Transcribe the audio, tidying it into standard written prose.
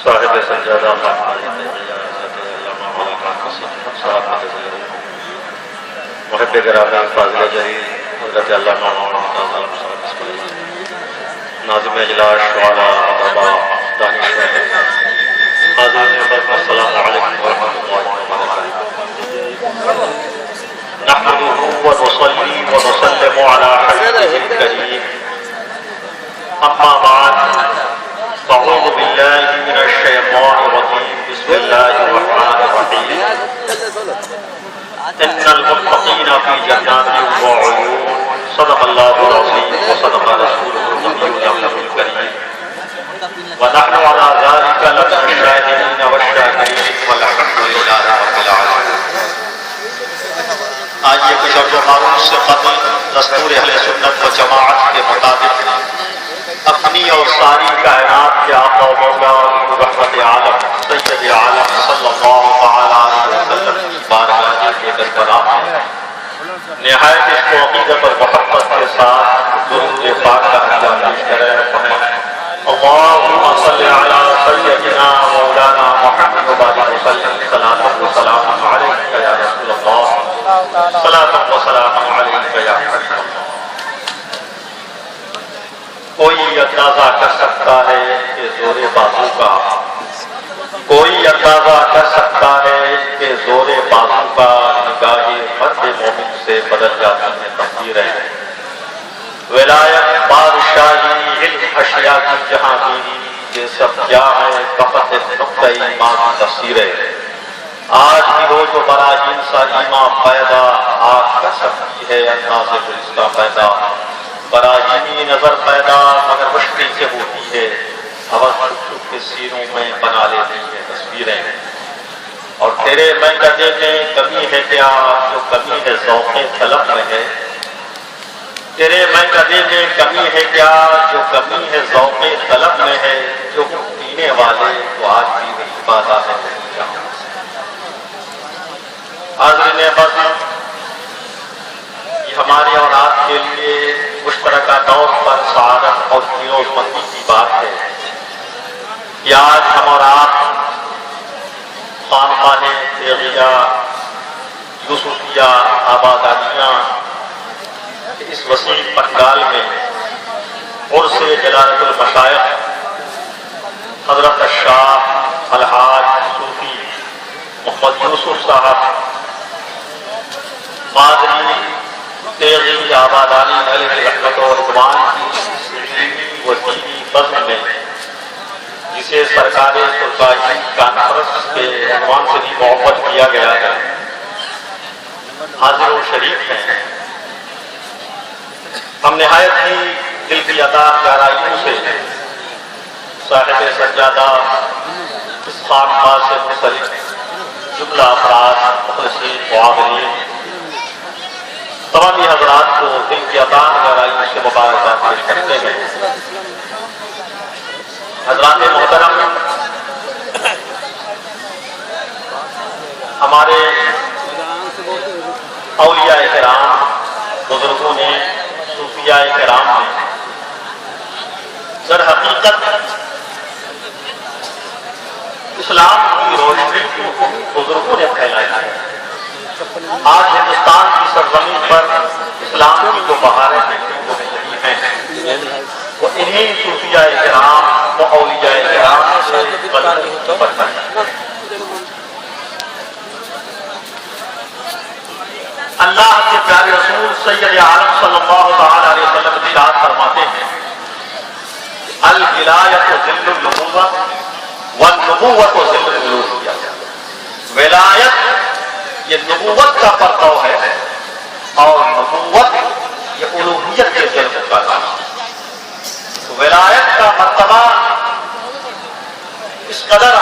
صاحب سجادہ محب گرامی فاضل جلیل حضرت علامہ مولانا ناظم اجلاس شعراء ادباء دانشور حاضرین برکت السلام علیکم ورحمۃ اللہ وبرکاتہ نحمده ونصلي ونسلم على حبيبه الكريم اما بعد فاعوذ بالله من الشيطان الرجيم بسم الله الرحمن الرحيم ان المتقين في جنات وعيون صدق الله العظيم وصدق رسوله النبي الكريم ونحن على ذلك لمن الشاهدين والشاكرين والحمد لله رب العالمين. آئیے کچھ عرض و معروف سے قبل دستور اہل سنت و جماعت کے مطابق اپنی اور ساری کائنات کے آقا و مولا رحمت عالم سید عالم صلی اللہ تعالی علیہ وسلم کی بارگاہ کے دربار میں نہایت عشق و عقیدت اور محبت کے ساتھ درود پاک کا ہدیہ پیش کریں. اللهم صل على سيدنا مولانا محمد وبارك وسلم صلاة وسلام عليك يا رسول الله صلاة وسلام عليك يا حبيب الله. کوئی اندازہ کر سکتا ہے کہ زور بازو کا کوئی اندازہ کر سکتا ہے کہ زور بازو کا نگاہ مرد مومن سے بدل جاتی ہے تقدیریں. ولایت بادشاہی علم اشیاء کی جہانگیری یہ سب کیا ہے فقط نقطۂ ایمان کی تفسیریں. آج بھی ہو جو براہین سا ایمان پیدا آج کر سکتی ہے انداز گلستہ پیدا. براہینی نظر پیدا مگر مشکل سے ہوتی ہے حوث چھپ چھپ کے سینوں میں بنا لیتی ہے تصویریں. اور تیرے میں گدے میں کمی ہے کیا جو کمی ہے ذوق طلب میں ہے. تیرے میں گدے میں کمی ہے کیا جو کمی ہے ذوق طلب میں ہے. جو پینے والے تو آج بھی وہی بازار ہے. حاضرین عزیز یہ ہماری اولاد کے لیے مشترکہ طور پر سعادت اور فیروز مندی کی بات ہے کہ آج ہم اور آپ خانقاہ تیغیہ یوسفیہ آبادانیہ اس وسیع پنڈال میں عرس جلالت المشائخ حضرت الشاہ الحاج صوفی محمد یوسف صاحب قادری تیغی آبادانی علیہ رحمت و رضوان کی و دینی بزم میں جسے سرکار سلطانی کانفرنس کے عنوان سے بھی محبت کیا گیا ہے حاضر و شریف ہیں. ہم نہایت ہی دل کی عطا گہرائیوں سے صاحب سجادہ اس خانقاہ سے منسلک جملہ افراد مخلصین معاونین تمامی حضرات کو دل کی عطا گہرائیوں سے مبارکباد پیش کرتے ہیں. حضرات محترم ہمارے اولیاء کرام بزرگوں نے صوفیاء کرام نے در حقیقت اسلام کی روشنی کو بزرگوں نے پھیلایا ہے. آج ہندوستان کی سرزمین پر اسلام کی جو بہاریں ہیں وہ انہی صوفیاء کرام و اولیاء کرام سے بنتا ہے. اللہ کے پیارے رسول سید عالم صلی اللہ تعالی علیہ وسلم ارشاد فرماتے ہیں الولایۃ ظل النبوۃ والنبوۃ ظل الالوہیہ. ولایت یہ نبوت کا پرتو ہے اور نبوت یہ الوہیت کے ظل کا ہے. ولایت کا مرتبہ اس قدر